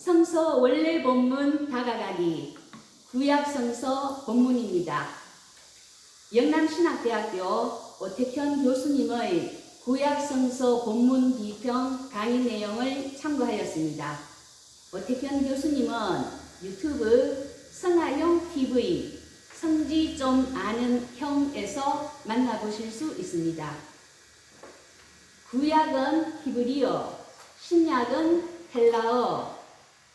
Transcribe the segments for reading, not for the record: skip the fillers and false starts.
성서 원래 본문 다가가기 구약성서 본문입니다. 영남신학대학교 오택현 교수님의 구약성서 본문 비평 강의 내용을 참고하였습니다. 오택현 교수님은 유튜브 성아용 TV 성지 좀 아는 형에서 만나보실 수 있습니다. 구약은 히브리어, 신약은 헬라어,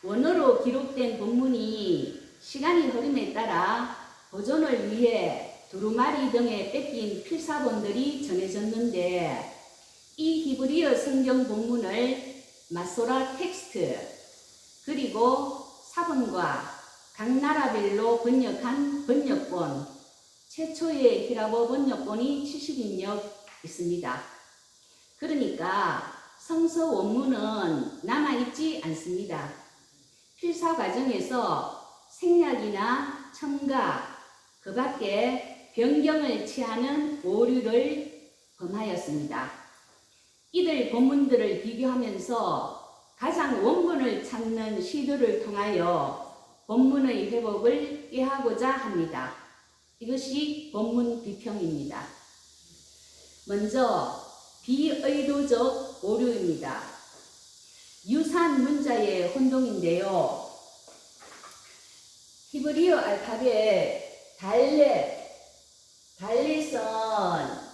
원어로 기록된 본문이 시간이 흐름에 따라 보존을 위해 두루마리 등에 뺏긴 필사본들이 전해졌는데 이 히브리어 성경 본문을 마소라 텍스트 그리고 사본과 각 나라별로 번역한 번역본, 최초의 히라보 번역본이 70인역 있습니다. 그러니까 성서 원문은 남아있지 않습니다. 필사 과정에서 생략이나 첨가, 그 밖에 변경을 취하는 오류를 범하였습니다. 이들 본문들을 비교하면서 가장 원본을 찾는 시도를 통하여 본문의 회복을 꾀하고자 합니다. 이것이 본문 비평입니다. 먼저 비의도적 오류입니다. 유산 문자의 혼동인데요. 히브리어 알파벳 달렛은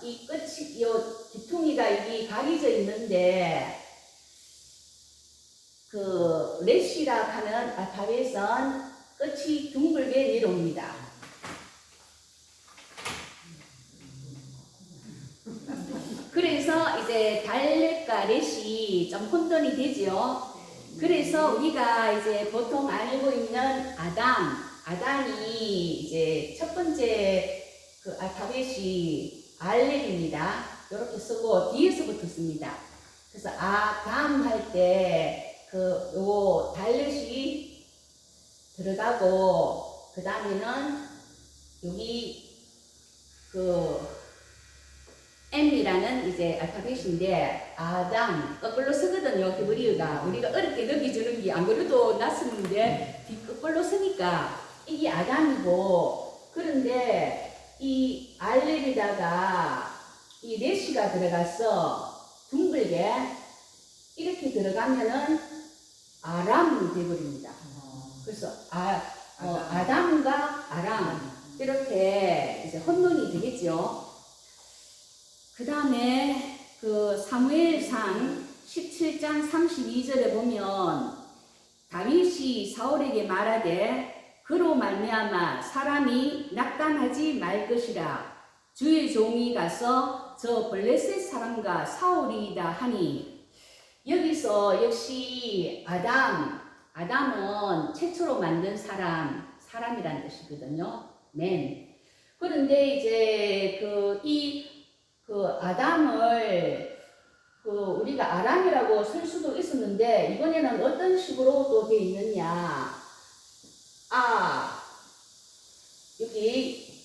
이 끝이 요 뒤통이가 이게 가려져 있는데 그 렛이라 하는 알파벳은 끝이 둥글게 내려옵니다. 그래서 이제 달렛과 렛이 좀 혼돈이 되죠. 그래서 우리가 이제 보통 알고 있는 아담이 이제 첫 번째 그 알파벳이 알렛입니다. 이렇게 쓰고 뒤에서부터 씁니다. 그래서 아담 할 때 요 달렛이 들어가고 그 다음에는 여기 그 M이라는 이제 알파벳인데 아담 거꾸로 쓰거든요. 히브리어가 우리가 어렵게 넘겨주는 게 안 그래도 낯섰는데 거꾸로 쓰니까 이게 아담이고 그런데 이 알렛에다가 이 렛시가 들어가서 둥글게 이렇게 들어가면은 아람이 되어버립니다. 그래서 아담과 아람 이렇게 이제 혼돈이 되겠죠. 그 다음에 그 사무엘상 17장 32절에 보면 다윗이 사울에게 말하되 그로 말미암아 사람이 낙담하지 말 것이라 주의 종이 가서 저 블레셋 사람과 사울이다 하니 여기서 역시 아담은 최초로 만든 사람이란 뜻이거든요. 맨. 그런데 이제 그 아담을 우리가 아람이라고 쓸 수도 있었는데 이번에는 어떤 식으로 또 되어 있느냐. 여기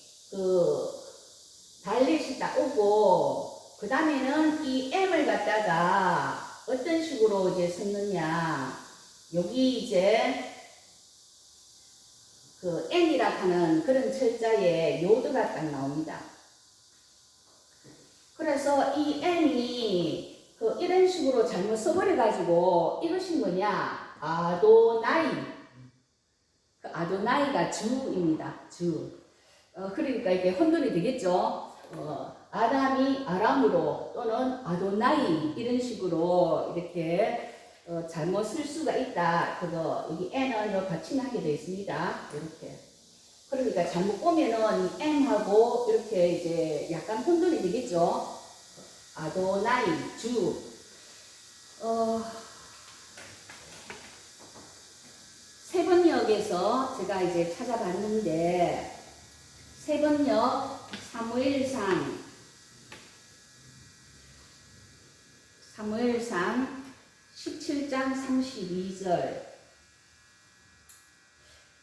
달렛이 딱 오고 그 다음에는 이 M을 갖다가 어떤 식으로 이제 썼느냐. 여기 이제 그 N이라 하는 그런 철자에 요드가 딱 나옵니다. 그래서 이 N이 이런 식으로 잘못 써버려가지고 이것이 뭐냐? 아도나이. 아도나이가 주입니다. 주. 그러니까 이게 혼돈이 되겠죠. 아담이 아람으로 또는 아도나이 이런 식으로 이렇게 잘못 쓸 수가 있다. 여기 N은 받침하게 되어 있습니다. 이렇게. 그러니까 잘못 보면은 이 M하고 이렇게 이제 약간 혼돈이 되겠죠. 아도나이, 주. 세번역에서 제가 이제 찾아봤는데, 세번역 사무엘상 17장 32절.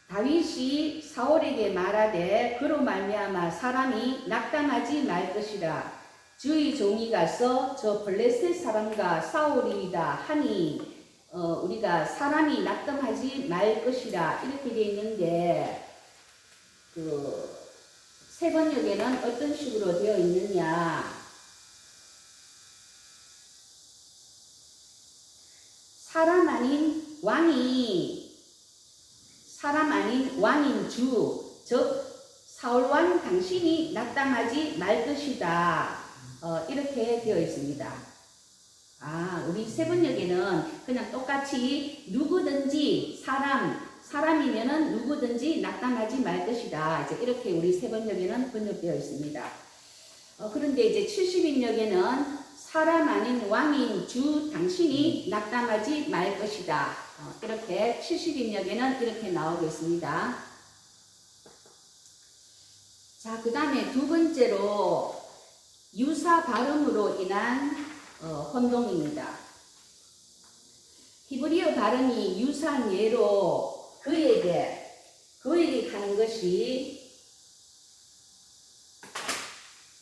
다윗이 사울에게 말하되 그로 말미암아 사람이 낙담하지 말 것이라 주의 종이 가서 저 블레셋 사람과 싸우리이다 하니 우리가 사람이 낙담하지 말 것이라 이렇게 되어 있는데 세 번역에는 어떤 식으로 되어 있느냐? 사람 아닌 왕인 주, 즉 사울왕 당신이 낙담하지 말 것이다. 이렇게 되어 있습니다. 우리 세 번역에는 그냥 똑같이 누구든지 사람이면은 누구든지 낙담하지 말 것이다. 이제 이렇게 우리 세 번역에는 번역되어 있습니다. 그런데 이제 70인역에는 사람 아닌 왕인 주 당신이 낙담하지 말 것이다. 이렇게 70인역에는 이렇게 나오고 있습니다. 자, 그 다음에 두 번째로 유사 발음으로 인한 혼동입니다. 히브리어 발음이 유사한 예로 그에게 하는 것이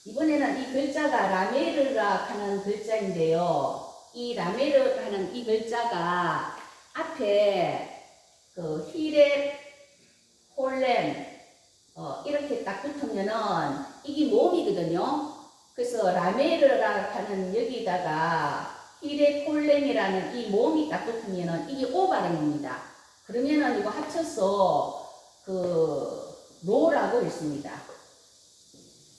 이번에는 이 글자가 라메르라 하는 글자인데요. 이 라메르 하는 이 글자가 앞에 히렙, 홀렘 이렇게 딱 붙으면은 이게 몸이거든요. 그래서 라메르라 하는 여기다가 히렙, 홀렘이라는 이 몸이 딱 붙으면은 이게 오 발음입니다. 그러면은 이거 합쳐서 로라고 있습니다.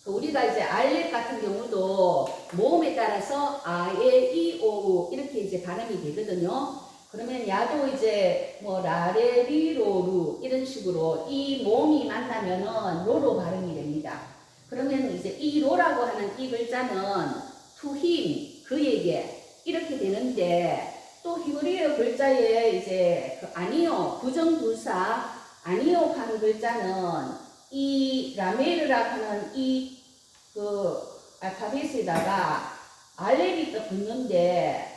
우리가 이제 알렙 같은 경우도 모음에 따라서 아에 이 오 이렇게 이제 발음이 되거든요. 그러면 야도 이제 뭐 라레리로루 이런 식으로 이 모음이 만나면은 로로 발음이 됩니다. 그러면 이제 이 로라고 하는 이 글자는 to him 그에게 이렇게 되는데 또 히브리어 글자에 이제 아니요 부정부사 아니요 하는 글자는 이 라메르라 하는 이 알파벳에다가 알렙이 또 붙는데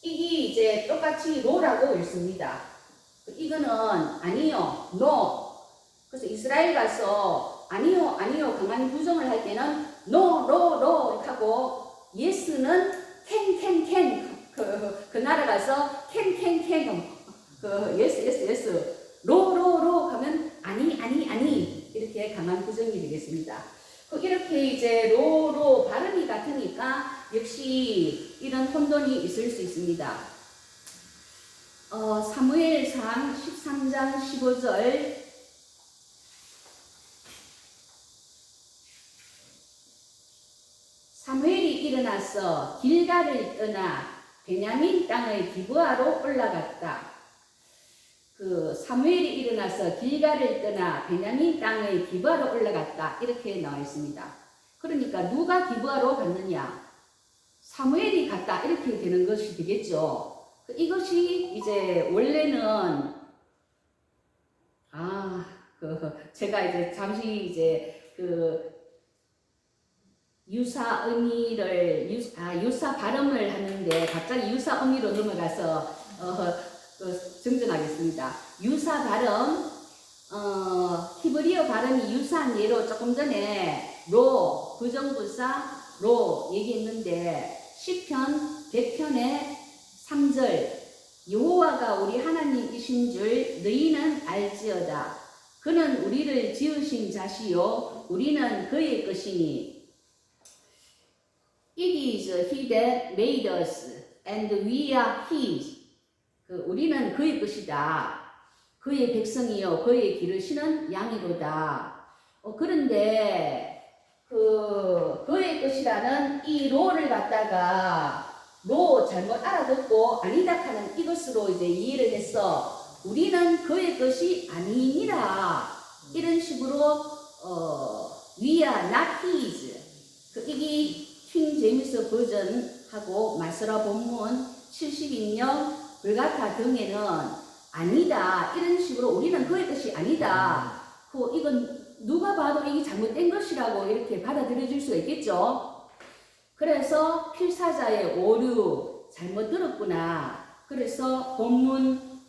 이게 이제 똑같이 로라고 읽습니다. 이거는 아니요, no. 그래서 이스라엘 가서 아니요 강한 부정을 할 때는 no 이렇게 하고 yes는 can 그 나라 가서 can yes 로 하면 아니 이렇게 강한 부정이 되겠습니다. 이렇게 이제 로로 발음이 같으니까 역시 이런 혼돈이 있을 수 있습니다. 사무엘상 13장 15절 사무엘이 일어나서 길갈을 떠나 베냐민 땅의 기브아로 올라갔다. 사무엘이 일어나서 길갈을 떠나 베냐민 땅의 기브아로 올라갔다. 이렇게 나와 있습니다. 그러니까 누가 기브아로 갔느냐? 사무엘이 갔다. 이렇게 되는 것이 되겠죠. 이것이 이제 원래는 제가 이제 잠시 이제 유사 의미를 유사 발음을 하는데 갑자기 유사 의미로 넘어가서 정정하겠습니다. 유사 발음 히브리어 발음이 유사한 예로 조금 전에 로 부정부사 로 얘기했는데 시편 100편의 3절 여호와가 우리 하나님이신 줄 너희는 알지어다. 그는 우리를 지으신 자시요 우리는 그의 것이니 It is he that made us and we are his. 우리는 그의 것이다. 그의 백성이요 그의 기르시는 양이로다. 그런데 그의 것이라는 이 로를 갖다가 로 잘못 알아듣고 아니다 하는 이것으로 이제 이해를 했어. 우리는 그의 것이 아니니라. 이런 식으로 we are not his. 이게 킹 제임스 버전하고 마스라 본문 70인역 불가타 등에는 아니다. 이런 식으로 우리는 그의 것이 아니다. 이건 누가 봐도 이게 잘못된 것이라고 이렇게 받아들여질 수가 있겠죠. 그래서 필사자의 오류 잘못 들었구나. 그래서 본문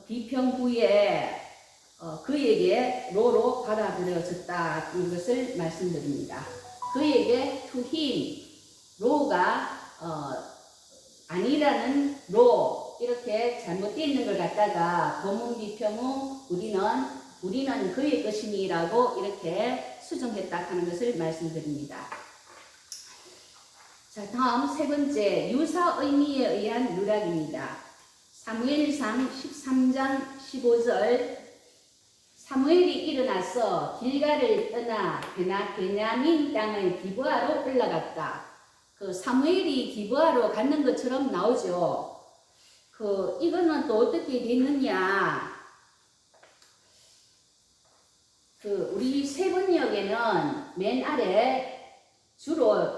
비평 후에 그에게 로로 받아들여졌다. 이것을 말씀드립니다. 그에게 to him 로가 아니라는 로 이렇게 이렇게 잘못되어 있는 걸 갖다가 본문 비평 후 우리는 그의 것이니라고 이렇게 수정했다 하는 것을 말씀드립니다. 자, 다음 세 번째 유사 의미에 의한 누락입니다. 사무엘상 13장 15절 사무엘이 일어나서 길가를 떠나 베냐민 땅의 기브아로 올라갔다. 그 사무엘이 기브아로 갔는 것처럼 나오죠. 이거는 또 어떻게 됐느냐? 우리 세번역에는 맨 아래 주로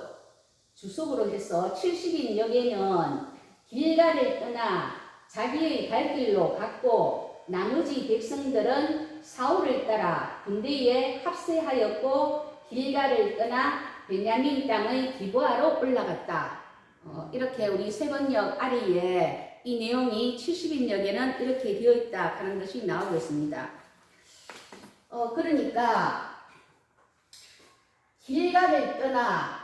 주석으로 해서 70인역에는 길가를 떠나 자기의 갈 길로 갔고 나머지 백성들은 사울을 따라 군대에 합세하였고 길가를 떠나 베냐민 땅의 기브아로 올라갔다. 이렇게 우리 세번역 아래에 이 내용이 70인역에는 이렇게 되어 있다 하는 것이 나오고 있습니다. 그러니까 길가를 떠나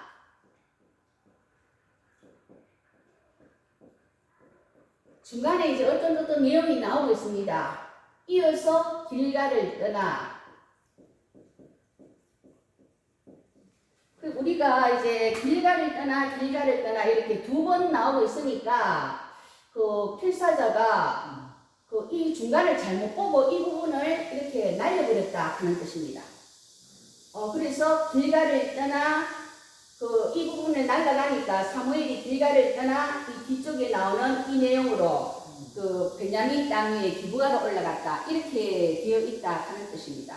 중간에 이제 어떤 내용이 나오고 있습니다. 이어서 길가를 떠나 우리가 이제 길가를 떠나 이렇게 두 번 나오고 있으니까 필사자가 이 중간을 잘못 보고 이 부분을 이렇게 날려버렸다 하는 뜻입니다. 그래서 길가를 떠나 이 부분을 날아가니까 사무엘이 길가를 떠나 이 뒤쪽에 나오는 이 내용으로 베냐민 땅 위에 기브아로 올라갔다 이렇게 되어 있다 하는 뜻입니다.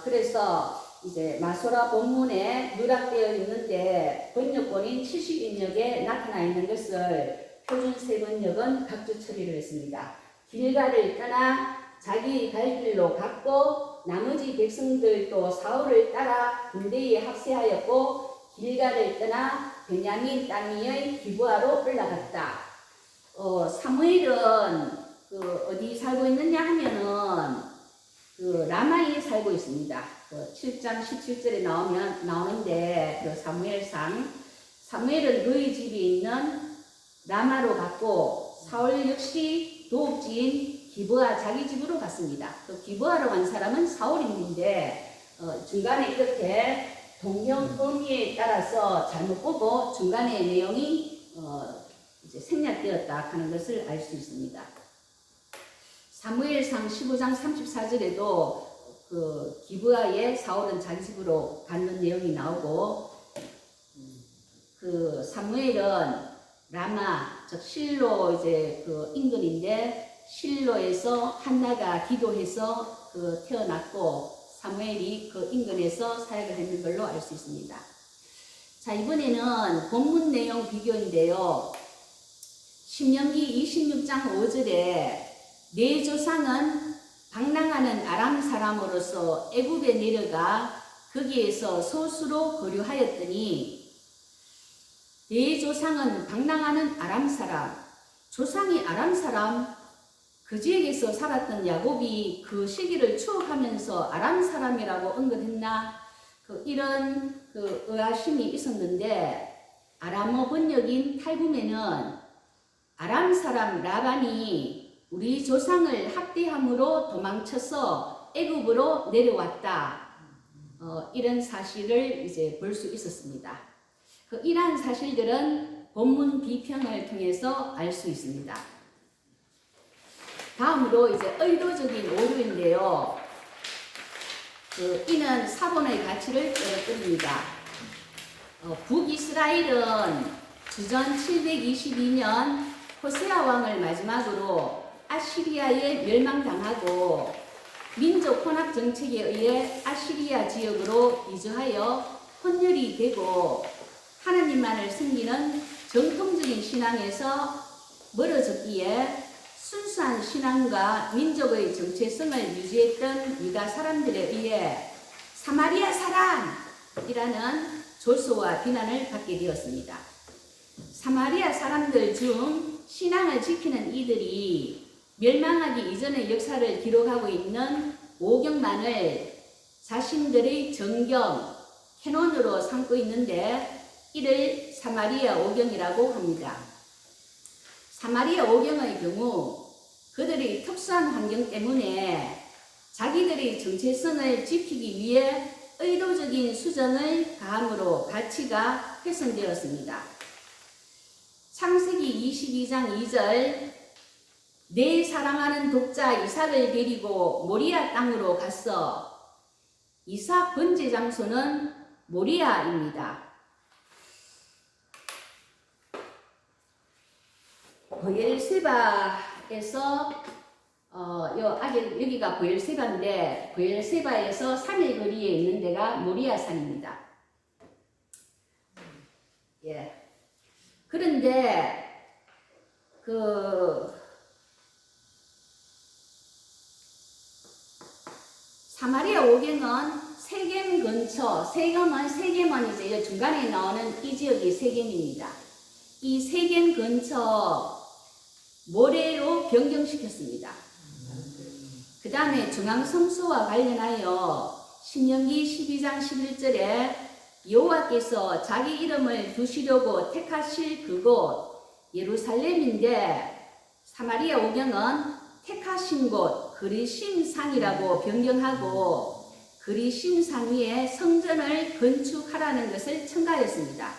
그래서 이제 마소라 본문에 누락되어 있는데 번역본인 70인역에 나타나 있는 것을 표준 세번역은 각주 처리를 했습니다. 길가를 떠나 자기 갈 길로 갔고 나머지 백성들도 사울을 따라 군대에 합세하였고 길가를 떠나 베냐민 땅 위의 기브아로 올라갔다. 사무엘은 어디 살고 있느냐 하면은 라마에 살고 있습니다. 7장 17절에 나오는데 사무엘은 그의 집에 있는 라마로 갔고 사울 역시 도읍지인 기브아 자기 집으로 갔습니다. 기브아로 간 사람은 사울인데 중간에 이렇게 동형 의미에 따라서 잘못 보고 중간에 내용이 이제 생략되었다 하는 것을 알 수 있습니다. 사무엘상 15장 34절에도 기브아에 사울은 자기 집으로 가는 내용이 나오고 사무엘은 라마 즉 실로 이제 인근인데 실로에서 한나가 기도해서 태어났고 사무엘이 인근에서 사역을 했는 걸로 알 수 있습니다. 자, 이번에는 본문 내용 비교인데요. 신명기 26장 5절에 내 조상은 방랑하는 아람 사람으로서 애굽에 내려가 거기에서 소수로 거류하였더니 내 조상은 방랑하는 아람 사람, 조상이 아람 사람, 그 지역에서 살았던 야곱이 그 시기를 추억하면서 아람 사람이라고 언급했나? 이런 의아심이 있었는데 아람어 번역인 탈붐에는 아람 사람 라반이 우리 조상을 학대함으로 도망쳐서 애굽으로 내려왔다. 이런 사실을 이제 볼 수 있었습니다. 이러한 사실들은 본문 비평을 통해서 알 수 있습니다. 다음으로 이제 의도적인 오류인데요. 이는 사본의 가치를 떨어뜨립니다. 북이스라엘은 주전 722년 호세아 왕을 마지막으로 아시리아에 멸망당하고 민족 혼합 정책에 의해 아시리아 지역으로 이주하여 혼혈이 되고 하나님만을 섬기는 정통적인 신앙에서 멀어졌기에 순수한 신앙과 민족의 정체성을 유지했던 유다 사람들에 의해 사마리아 사람이라는 조소와 비난을 받게 되었습니다. 사마리아 사람들 중 신앙을 지키는 이들이 멸망하기 이전의 역사를 기록하고 있는 오경만을 자신들의 정경, 캐논으로 삼고 있는데 이를 사마리아 오경이라고 합니다. 사마리아 오경의 경우 그들이 특수한 환경 때문에 자기들의 정체성을 지키기 위해 의도적인 수정을 가함으로 가치가 훼손되었습니다. 창세기 22장 2절 내 사랑하는 독자 이삭을 데리고 모리아 땅으로 갔어. 이삭 번제 장소는 모리아입니다. 브엘세바에서 여기가 브엘세바인데 브엘세바에서 3일 거리에 있는 데가 모리아산입니다. 예. 그런데 사마리아 오경은 세겜 근처, 세겜은 이제 중간에 나오는 이 지역이 세겜입니다. 이 세겜 근처 모래로 변경시켰습니다. 그 다음에 중앙성소와 관련하여 신명기 12장 11절에 여호와께서 자기 이름을 두시려고 택하실 그곳 예루살렘인데 사마리아 오경은 택하신 곳 그리심산이라고 변경하고 그리심산 위에 성전을 건축하라는 것을 첨가하였습니다.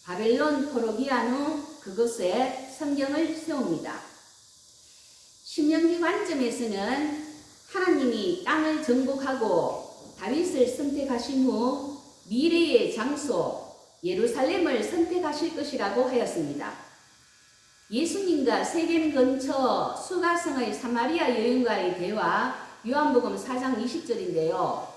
바벨론 포로기한 후 그곳에 성경을 세웁니다. 신명기 관점에서는 하나님이 땅을 정복하고 다윗을 선택하신 후 미래의 장소 예루살렘을 선택하실 것이라고 하였습니다. 예수님과 세겜 근처 수가성의 사마리아 여인과의 대화 요한복음 4장 20절인데요.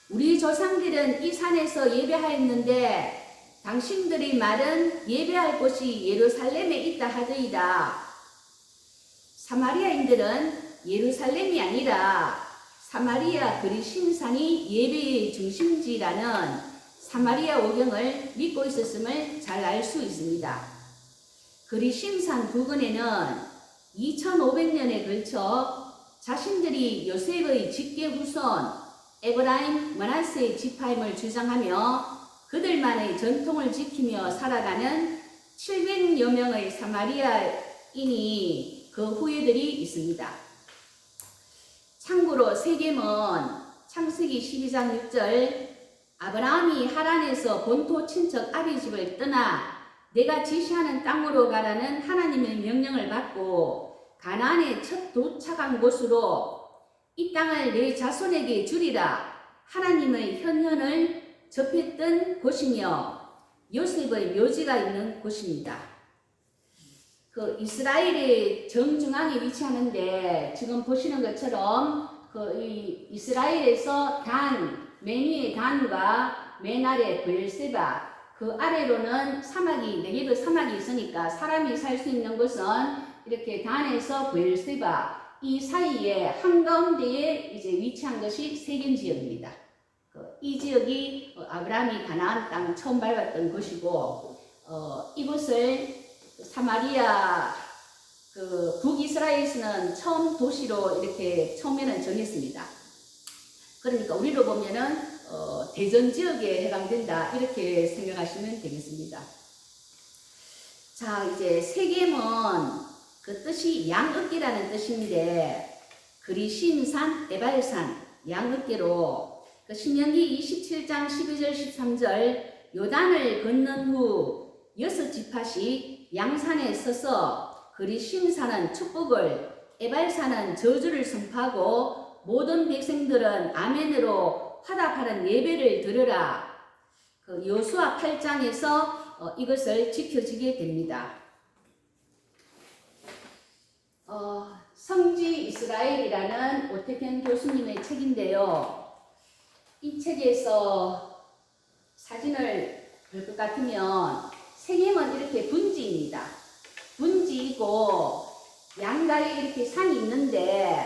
우리 조상들은 이 산에서 예배하였는데 당신들의 말은 예배할 곳이 예루살렘에 있다 하더이다. 사마리아인들은 예루살렘이 아니라 사마리아 그리심산이 예배의 중심지라는 사마리아 오경을 믿고 있었음을 잘 알 수 있습니다. 그리심산 부근에는 2500년에 걸쳐 자신들이 요셉의 직계 후손 에브라임 므낫세의 지파임을 주장하며 그들만의 전통을 지키며 살아가는 700여 명의 사마리아인이 그 후예들이 있습니다. 참고로 세겜은 창세기 12장 6절 아브라함이 하란에서 본토 친척 아비집을 떠나 내가 지시하는 땅으로 가라는 하나님의 명령을 받고 가나안에 첫 도착한 곳으로 이 땅을 내 자손에게 주리라 하나님의 현현을 접했던 곳이며 요셉의 묘지가 있는 곳입니다. 그 이스라엘의 정중앙에 위치하는데 지금 보시는 것처럼 이 이스라엘에서 맨 위에 단과 맨 아래 브엘세바 그 아래로는 사막이 4개도 사막이 있으니까 사람이 살 수 있는 곳은 이렇게 단에서 브엘세바 이 사이에 한가운데에 이제 위치한 것이 세겜 지역입니다. 이 지역이 아브라함이 가나안 땅 처음 밟았던 곳이고 이곳을 사마리아 북이스라엘에서는 처음 도시로 이렇게 처음에는 정했습니다. 그러니까 우리로 보면은 대전 지역에 해당된다 이렇게 생각하시면 되겠습니다. 자, 이제 세겜은 그 뜻이 양어깨라는 뜻인데 그리심산, 에발산, 양어깨로 그 신명기 27장 12절 13절 요단을 건넌 후 6지파씩 양산에 서서 그리심산은 축복을 에발산은 저주를 선포하고 모든 백성들은 아멘으로 화답하는 예배를 드려라. 그 여수아 8장에서 이것을 지켜지게 됩니다. 성지 이스라엘이라는 오태현 교수님의 책인데요. 이 책에서 사진을 볼 것 같으면 세겜은 이렇게 분지입니다. 분지이고 양가에 이렇게 산이 있는데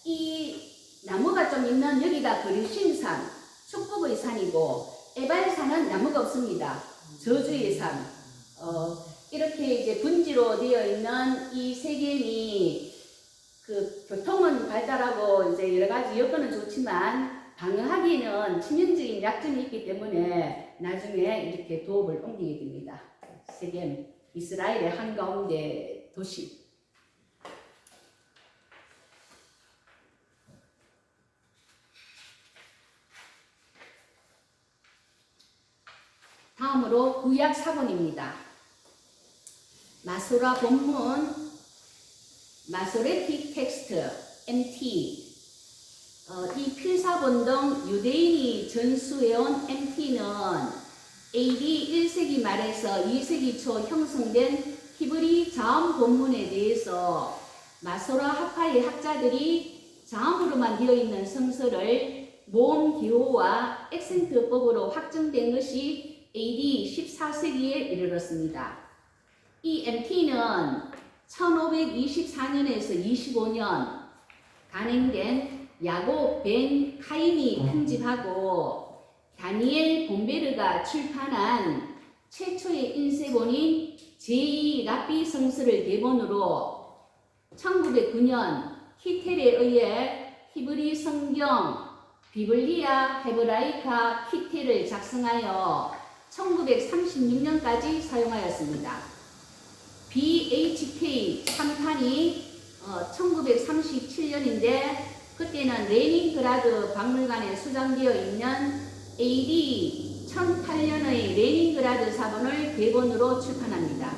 이 나무가 좀 있는 여기가 그리심산, 축복의 산이고 에발산은 나무가 없습니다. 저주의 산. 이렇게 이제 분지로 되어 있는 이 세겜이 그 교통은 발달하고 이제 여러 가지 여건은 좋지만 방어하기에는 치명적인 약점이 있기 때문에 나중에 이렇게 도읍을 옮기게 됩니다. 세겜. 이스라엘의 한가운데 도시. 다음으로 구약 사본입니다. 마소라 본문, 마소레틱 텍스트, MT. 이 필사본 등 유대인이 전수해온 MT는 AD 1세기 말에서 2세기 초 형성된 히브리 자음 본문에 대해서 마소라 학파의 학자들이 자음으로만 되어 있는 성서를 모음 기호와 액센트법으로 확정된 것이 AD 14세기에 이르렀습니다. 이 MT는 1524년에서 25년 단행된 야곱 벤 카임이 편집하고 다니엘 본베르가 출판한 최초의 인쇄본인 제2 랍비 성서를 대본으로 1909년 키텔에 의해 히브리 성경 비블리아 헤브라이카 키텔을 작성하여 1936년까지 사용하였습니다. BHK 3탄이 1937년인데 그때는 레닌그라드 박물관에 수장되어 있는 AD 1008년의 레닌그라드 사본을 대본으로 출판합니다.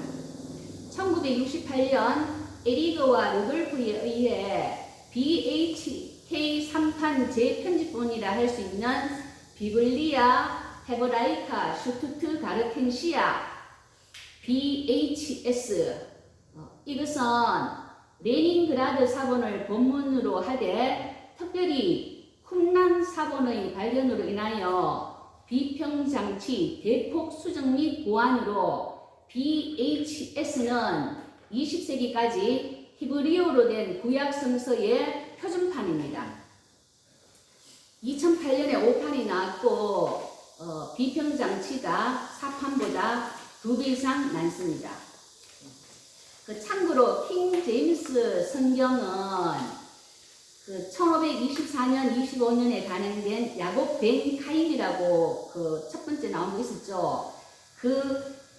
1968년 에리거와 루돌프에 의해 BHK 3탄 재편집본이라 할 수 있는 비블리아 헤브라이카 슈투트 가르텐시아 BHS 이것은 레닌그라드 사본을 본문으로 하되 특별히 쿰란 사본의 발견으로 인하여 비평장치 대폭 수정 및 보완으로 BHS는 20세기까지 히브리어로 된 구약 성서의 표준판입니다. 2008년에 5판이 나왔고 비평장치가 4판보다 2배 이상 많습니다. 참고로 킹 제임스 성경은 1524년 25년에 단행된 야곱 벤 카임이라고 첫 번째 나온 거 있었죠.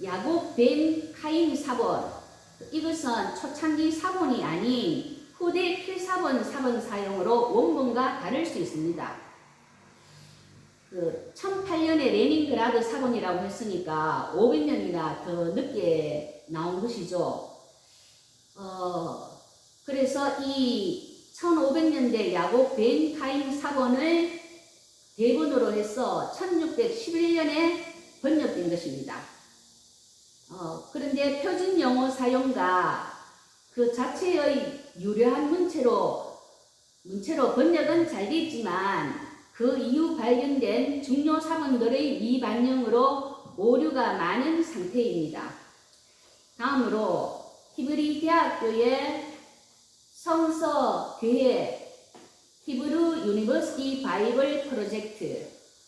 야곱 벤 카임 사본, 이것은 초창기 사본이 아닌 후대 필사본 사본 사용으로 원본과 다를 수 있습니다. 1008년에 레닌그라드 사본이라고 했으니까 500년이나 더 늦게 나온 것이죠. 그래서 이 1500년대 야곱 벤 카임 사본을 대본으로 해서 1611년에 번역된 것입니다. 그런데 표준 영어 사용과 그 자체의 유려한 문체로 번역은 잘 됐지만 그 이후 발견된 중요 사본들의 미반영으로 오류가 많은 상태입니다. 다음으로 히브리 대학교의 성서 대회 히브루 유니버시티 바이블 프로젝트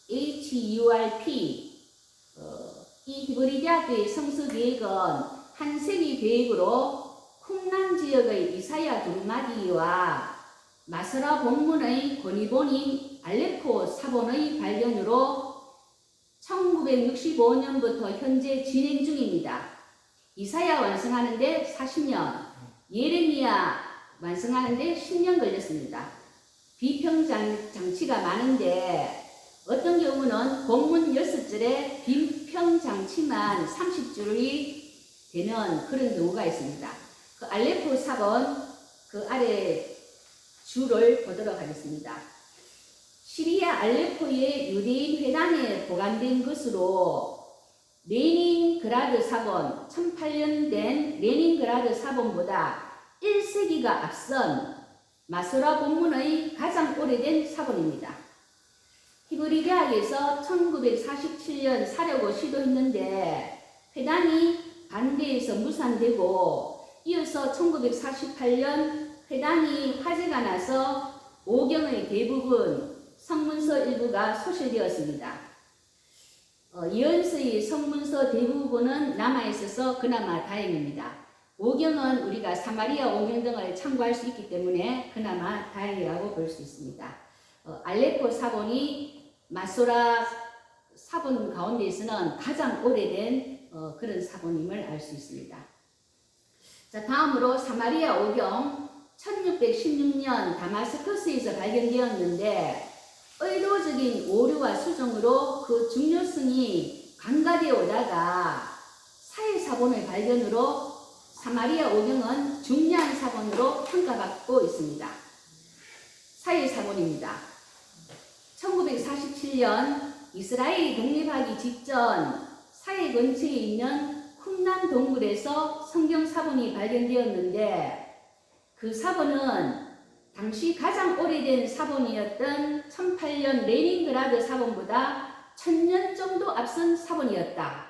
HURP 이 히브리 대학교의 성서 계획은 한 세기 계획으로 쿰란 지역의 이사야 두루마디와 마스라 본문의 권위본인 알레포 사본의 발견으로 1965년부터 현재 진행 중입니다. 이사야 완성하는데 40년, 예레미야 완성하는데 10년 걸렸습니다. 비평장치가 많은데 어떤 경우는 본문 6절에 비평장치만 30줄이 되는 그런 경우가 있습니다. 알레포 사본 아래 줄을 보도록 하겠습니다. 시리아 알레포의 유대인 회당에 보관된 것으로 레닌그라드 사본 1008년 된 레닌그라드 사본보다 1세기가 앞선 마소라 본문의 가장 오래된 사본입니다. 히브리 대학에서 1947년 사려고 시도했는데 회당이 반대해서 무산되고 이어서 1948년 회당이 화재가 나서 오경의 대부분 성문서 일부가 소실되었습니다. 예언서의 성문서 대부분은 남아있어서 그나마 다행입니다. 오경은 우리가 사마리아 오경 등을 참고할 수 있기 때문에 그나마 다행이라고 볼 수 있습니다. 알레포 사본이 마소라 사본 가운데에서는 가장 오래된 그런 사본임을 알 수 있습니다. 자, 다음으로 사마리아 오경 1616년 다마스커스에서 발견되었는데 의도적인 오류와 수정으로 그 중요성이 간과되어 오다가 사해사본의 발견으로 사마리아 오경은 중요한 사본으로 평가받고 있습니다. 사해사본입니다. 1947년 이스라엘이 독립하기 직전 사해 근처에 있는 쿰란 동굴에서 성경 사본이 발견되었는데 그 사본은 당시 가장 오래된 사본이었던 1008년 레닌그라드 사본보다 1000년 정도 앞선 사본이었다.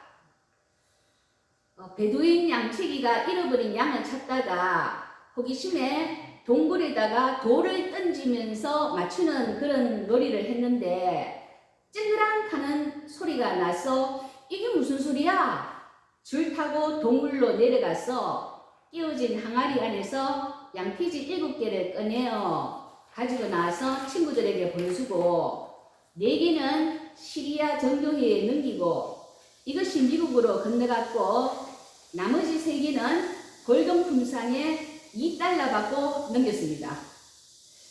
베두인 양치기가 잃어버린 양을 찾다가 호기심에 동굴에다가 돌을 던지면서 맞추는 그런 놀이를 했는데 쨍그랑 하는 소리가 나서 이게 무슨 소리야? 줄 타고 동굴로 내려가서 끼워진 항아리 안에서 양피지 7개를 꺼내어 가지고 나와서 친구들에게 보여주고 4개는 시리아 정교회에 넘기고 이것이 미국으로 건너갔고 나머지 3개는 골동품상에 $2 받고 넘겼습니다.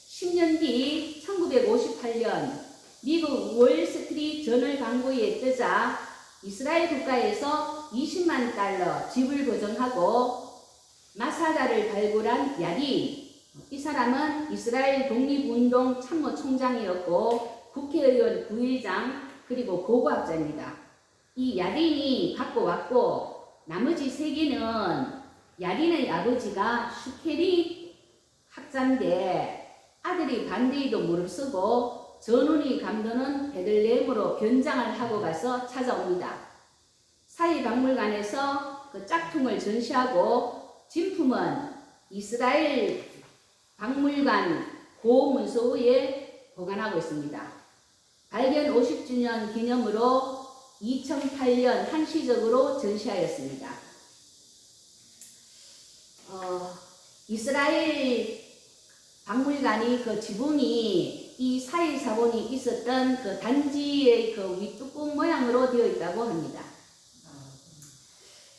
10년 뒤 1958년 미국 월스트리트 저널 광고에 뜨자 이스라엘 국가에서 $20만 지불 보정하고 마사다를 발굴한 야딘, 이 사람은 이스라엘 독립운동 참모총장이었고 국회의원 부의장 그리고 고고학자입니다. 이 야딘이 갖고 왔고 나머지 3개는 야딘의 아버지가 슈케리 학자인데 아들이 반대에도 무릅쓰고 전운이 감도는 베들레헴으로 변장을 하고 가서 찾아옵니다. 사회박물관에서 그 짝퉁을 전시하고 진품은 이스라엘 박물관 고문소에 보관하고 있습니다. 발견 50주년 기념으로 2008년 한시적으로 전시하였습니다. 이스라엘 박물관이 그 지붕이 이 사해사본이 있었던 그 단지의 그 윗뚜껑 모양으로 되어 있다고 합니다.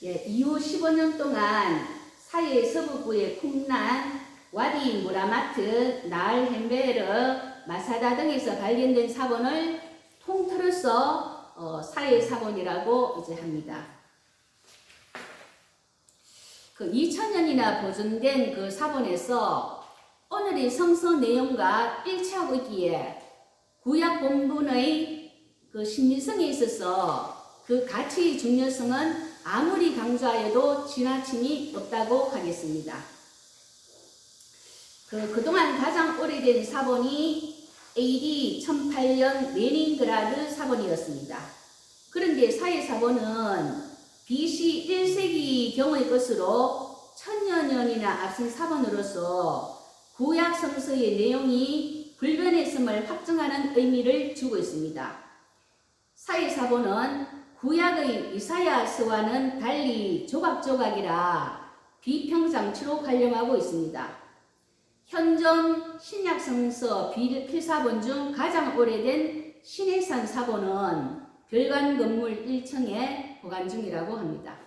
예, 이후 15년 동안 사해 서북부의 쿰란, 와디 무라마트, 나알 헨베르, 마사다 등에서 발견된 사본을 통틀어서 사해사본이라고 이제 합니다. 그 2000년이나 보존된 그 사본에서 오늘의 성서 내용과 일치하고 있기에 구약 본문의 그 신빙성에 있어서 그 가치의 중요성은 아무리 강조하여도 지나침이 없다고 하겠습니다. 그동안 가장 오래된 사본이 AD 1008년 레닌그라드 사본이었습니다. 그런데 사해사본은 BC 1세기 경의 것으로 1000여 년이나 앞선 사본으로서 구약 성서의 내용이 불변했음을 확증하는 의미를 주고 있습니다. 사해사본은 구약의 이사야서와는 달리 조각조각이라 비평장치로 활용하고 있습니다. 현존 신약성서 필사본 중 가장 오래된 신해산 사본은 별관 건물 1층에 보관 중이라고 합니다.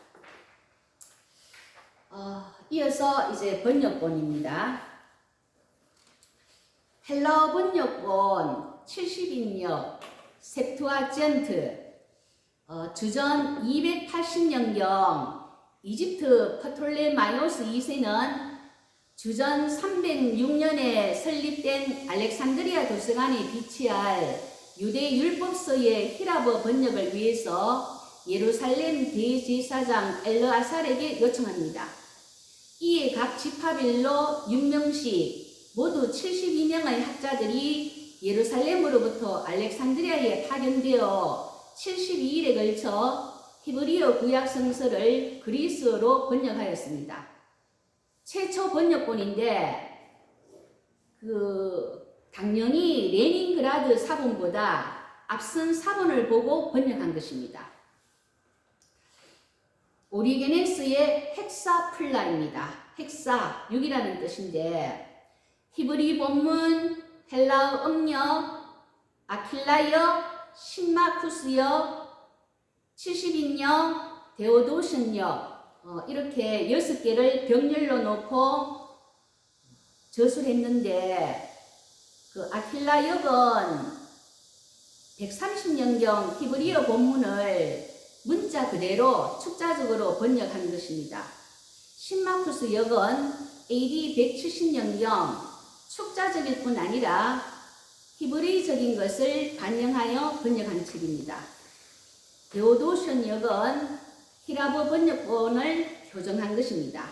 이어서 이제 번역본입니다. 헬라어 번역본 70인역 셉투아젠트 주전 280년경 이집트 프톨레마이오스 2세는 주전 306년에 설립된 알렉산드리아 도서관에 비치할 유대 율법서의 히라버 번역을 위해서 예루살렘 대제사장 엘르아살에게 요청합니다. 이에 각 지파별로 6명씩 모두 72명의 학자들이 예루살렘으로부터 알렉산드리아에 파견되어 72일에 걸쳐 히브리어 구약 성서를 그리스어로 번역하였습니다. 최초 번역본인데 당연히 레닌그라드 사본보다 앞선 사본을 보고 번역한 것입니다. 오리게네스의 헥사플라입니다. 헥사 6이라는 뜻인데 히브리 본문, 헬라어 음력, 아킬라여, 신마쿠스여, 70인역, 데오도션역 이렇게 6개를 병렬로 놓고 저술했는데 그 아킬라 역은 130년경 히브리어 본문을 문자 그대로 축자적으로 번역한 것입니다. 신마쿠스 역은 AD 170년경 축자적일 뿐 아니라 히브리적인 것을 반영하여 번역한 책입니다. 데오도션 역은 히라보 번역본을 교정한 것입니다.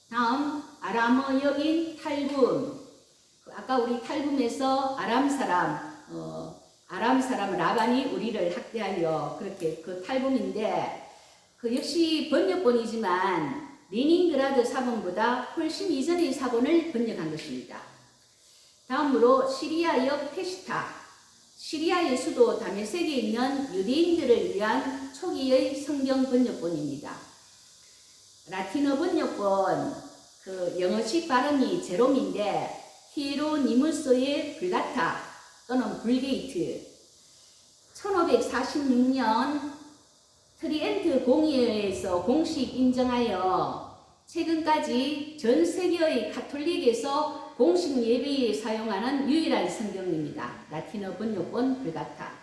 다음 아람어 역인 탈붐. 아까 우리 탈붐에서 아람 사람 라반이 우리를 학대하여 그렇게 그 탈붐인데 그 역시 번역본이지만 레닌그라드 사본보다 훨씬 이전의 사본을 번역한 것입니다. 다음으로 시리아역 페시타. 시리아의 수도 다메섹에 있는 유대인들을 위한 초기의 성경 번역본입니다. 라틴어 번역본, 그 영어식 발음이 제롬인데 히에로니무스의 불가타 또는 불게이트. 1546년 트리엔트 공의회에서 공식 인정하여 최근까지 전 세계의 가톨릭에서 공식 예배에 사용하는 유일한 성경입니다. 라틴어 번역본 불가타.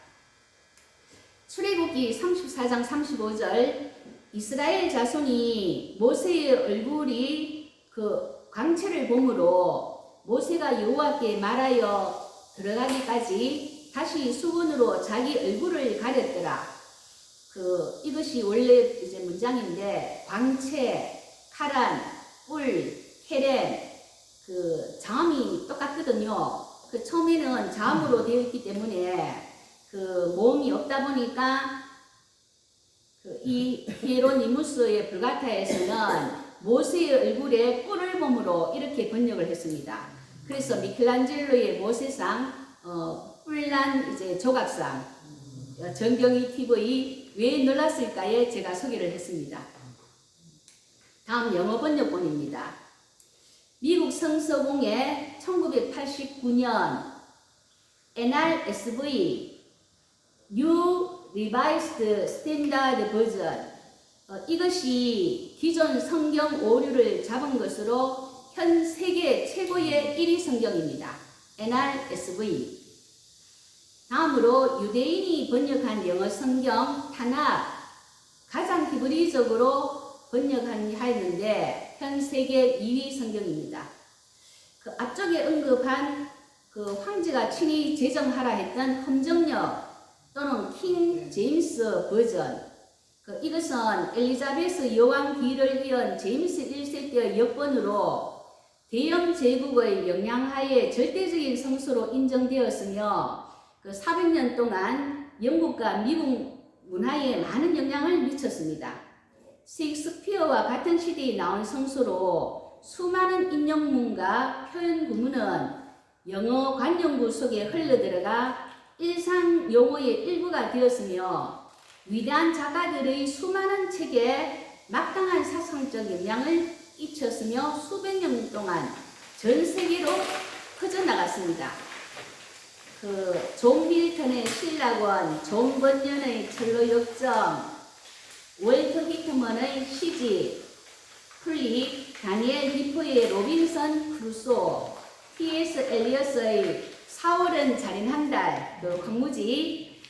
출애굽기 34장 35절 이스라엘 자손이 모세의 얼굴이 그 광채를 보므로 모세가 여호와께 말하여 들어가기까지 다시 수건으로 자기 얼굴을 가렸더라. 이것이 원래 이제 문장인데 광채, 카란, 뿔, 헤렌 자음이 똑같거든요. 처음에는 자음으로 되어 있기 때문에 모음이 없다 보니까 이 히에로니무스의 불가타에서는 모세의 얼굴에 뿔을 봄으로 이렇게 번역을 했습니다. 그래서 미켈란젤로의 모세상, 뿔난 이제 조각상, 정경이 TV 왜 놀랐을까에 제가 소개를 했습니다. 다음 영어 번역본입니다. 미국 성서공회 1989년 NRSV New Revised Standard Version 이것이 기존 성경 오류를 잡은 것으로 현 세계 최고의 1위 성경입니다. NRSV. 다음으로 유대인이 번역한 영어 성경 타낙 가장 히브리적으로 번역하였는데 현 세계 2위 성경입니다. 앞쪽에 언급한 황제가 친히 제정하라 했던 험정역 또는 킹 제임스 버전 이것은 엘리자베스 여왕 뒤를 이은 제임스 1세 때의 여권으로 대영 제국의 영향하에 절대적인 성서로 인정되었으며 400년 동안 영국과 미국 문화에 많은 영향을 미쳤습니다. 셰익스피어와 같은 시대에 나온 성서로 수많은 인용문과 표현 구문은 영어 관용구 속에 흘러들어가 일상 용어의 일부가 되었으며 위대한 작가들의 수많은 책에 막강한 사상적 영향을 끼쳤으며 수백 년 동안 전 세계로 퍼져나갔습니다. 존 밀턴의 신라권, 존 번연의 철로 역정, 월터 히트먼의 시집, 플립, 다니엘 디포의 로빈선 크루소, T.S. 엘리어스의 4월은 잘인 한 달, 광무지,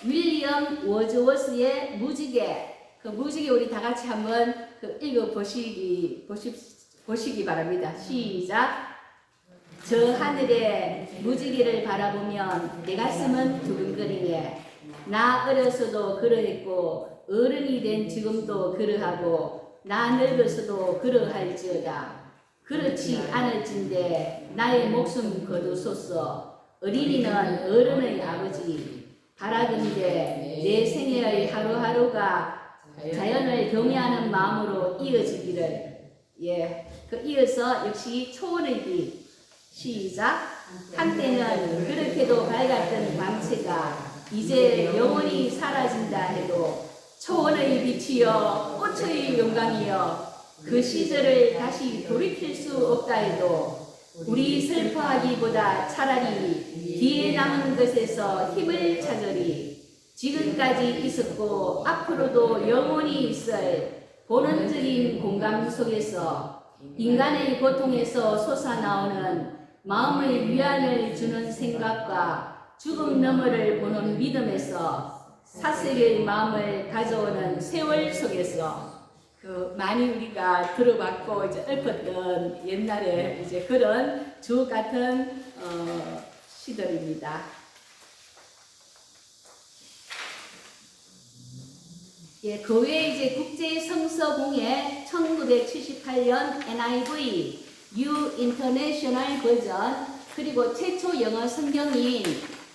윌리엄 워즈워스의 무지개, 무지개 우리 다 같이 한번 읽어 보시기 바랍니다. 시작. 저 하늘의 무지개를 바라보면 내 가슴은 두근거리네. 나 어려서도 그러했고 어른이 된 지금도 그러하고 나 늙어서도 그러할지어다. 그렇지 않을진데 나의 목숨 거두소서. 어린이는 어른의 아버지. 바라건대 내 생애의 하루하루가 자연을 경외하는 마음으로 이어지기를. 이어서 역시 초원의 빛. 시작. 한때는 그렇게도 밝았던 광채가 이제 영원히 사라진다 해도 초원의 빛이여 꽃의 영광이여 그 시절을 다시 돌이킬 수 없다 해도 우리 슬퍼하기보다 차라리 뒤에 남은 것에서 힘을 찾으리. 지금까지 있었고 앞으로도 영원히 있을 본원적인 공감 속에서 인간의 고통에서 솟아나오는 마음의 위안을 주는 생각과 죽음 너머를 보는 믿음에서 사색의 마음을 가져오는 세월 속에서 많이 우리가 들어봤고 이제 읊었던 옛날에 이제 그런 주옥 같은 시들입니다. 예, 그 외에 이제 국제성서공예 1978년 NIV New International 버전, 그리고 최초 영어 성경인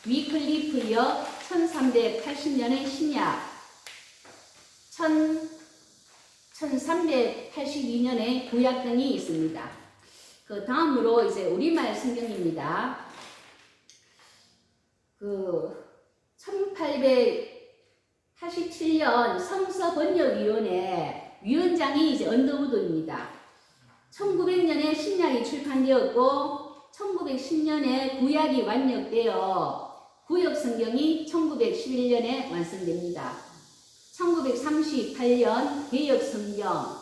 위클리프여 1380년의 신약, 1382년의 구약 등이 있습니다. 그 다음으로 이제 우리말 성경입니다. 1887년 성서번역위원회 위원장이 이제 언더우드입니다. 1900년에 신약이 출판되었고 1910년에 구약이 완역되어 구역성경이 1911년에 완성됩니다. 1938년 개역성경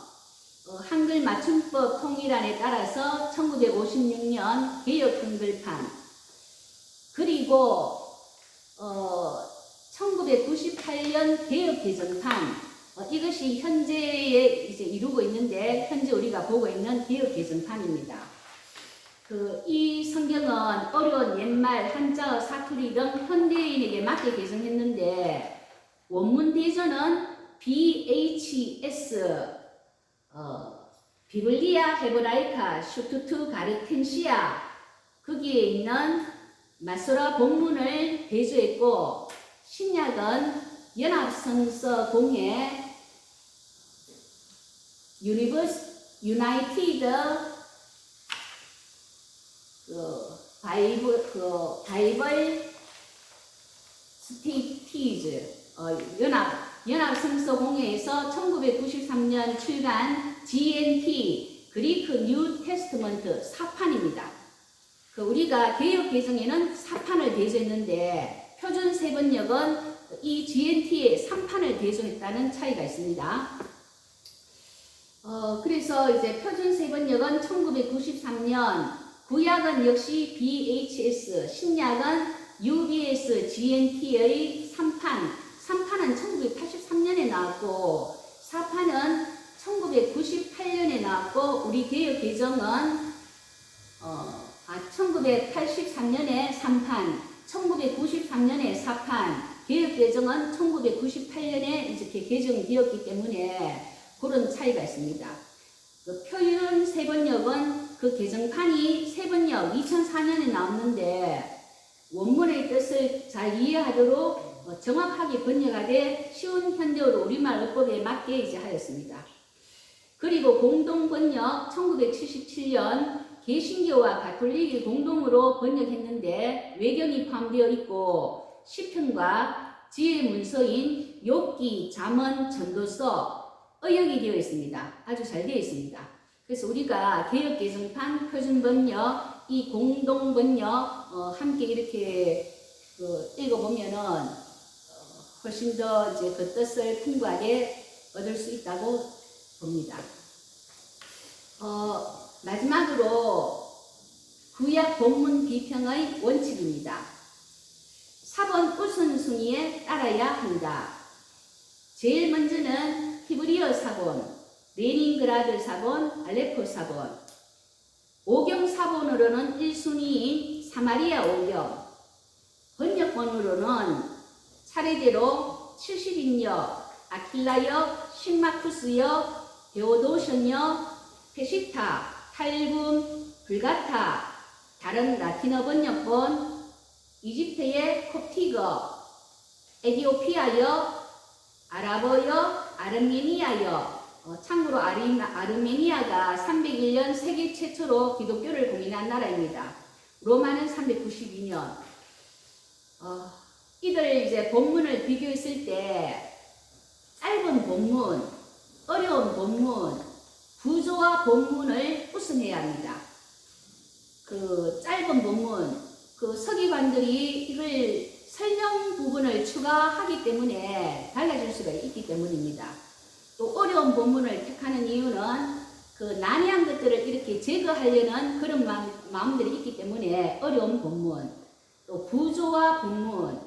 한글 맞춤법 통일안에 따라서 1956년 개역 한글판, 그리고 1998년 개역 개정판, 이것이 현재에 이제 이루고 있는데 현재 우리가 보고 있는 개역 개정판입니다. 이 성경은 어려운 옛말 한자어 사투리 등 현대인에게 맞게 개정했는데 원문 대전은 BHS 비블리아 헤브라이카 슈투트 가르텐시아, 거기에 있는 마소라 본문을 대조했고, 신약은 연합성서 공예 유나이티드 바이블 스티티즈 연합성서공예에서 1993년 출간 GNT 그리크 뉴 테스트먼트 사판입니다. 우리가 개역 개정에는 사판을 대조했는데 표준 세번역은 이 GNT에 3판을 대조했다는 차이가 있습니다. 그래서 이제 표준 세번역은 1993년, 구약은 역시 BHS, 신약은 UBS GNT의 3판은 1983년에 나왔고 4판은 1998년에 나왔고, 우리 개역 개정은 1983년에 3판, 1993년에 4판, 개역 개정은 1998년에 이렇게 개정되었기 때문에 그런 차이가 있습니다. 표준 세번역은 개정판이 세번역 2004년에 나왔는데 원문의 뜻을 잘 이해하도록 정확하게 번역하되 쉬운 현대어로 우리말 어법에 맞게 이제 하였습니다. 그리고 공동번역 1977년 개신교와 가톨릭이 공동으로 번역했는데 외경이 포함되어 있고 시편과 지혜 문서인 욥기, 잠언, 전도서, 의역이 되어 있습니다. 아주 잘 되어 있습니다. 그래서 우리가 개역 개정판, 표준 번역, 이 공동 번역 함께 이렇게 읽어보면은 훨씬 더 이제 그 뜻을 풍부하게 얻을 수 있다고 봅니다. 마지막으로 구약 본문 비평의 원칙입니다. 4번 우선순위에 따라야 한다. 제일 먼저는 히브리어 사본, 레닌그라드 사본, 알레포 사본. 오경 사본으로는 1순위인 사마리아 오경, 번역본으로는 차례대로 70인역, 아킬라역, 신마쿠스역, 데오도션역, 페시타, 탈금, 불가타, 다른 라틴어 번역본, 이집트의 콥티거, 에디오피아역, 아랍어역, 아르메니아역. 참고로 아르메니아가 301년 세계 최초로 기독교를 공인한 나라입니다. 로마는 392년. 이들 이제 본문을 비교했을 때 짧은 본문, 어려운 본문, 구조와 본문을 우선해야 합니다. 짧은 본문, 서기관들이 이걸 설명 부분을 추가하기 때문에 달라질 수가 있기 때문입니다. 또 어려운 본문을 택하는 이유는 그 난해한 것들을 이렇게 제거하려는 그런 마음들이 있기 때문에 어려운 본문, 또 구조와 본문,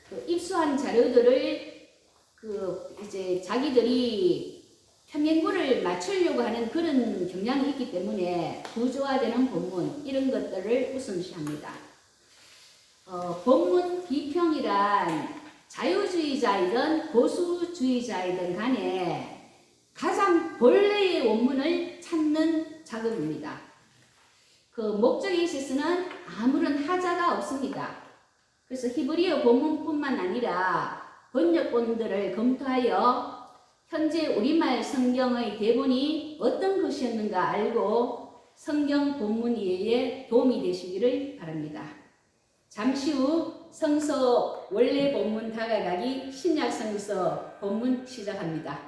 그 입수한 자료들을 그 이제 자기들이 평행구를 맞추려고 하는 그런 경향이 있기 때문에 구조화되는 본문 이런 것들을 우선시합니다. 본문 비평이란 자유주의자이든 보수주의자이든 간에 가장 본래의 원문을 찾는 작업입니다. 그 목적에 있어서는 아무런 하자가 없습니다. 그래서 히브리어 본문뿐만 아니라 번역본들을 검토하여 현재 우리말 성경의 대본이 어떤 것이었는가 알고 성경 본문 이해에 도움이 되시기를 바랍니다. 잠시 후 성서 원래 본문 다가가기 신약 성서 본문 시작합니다.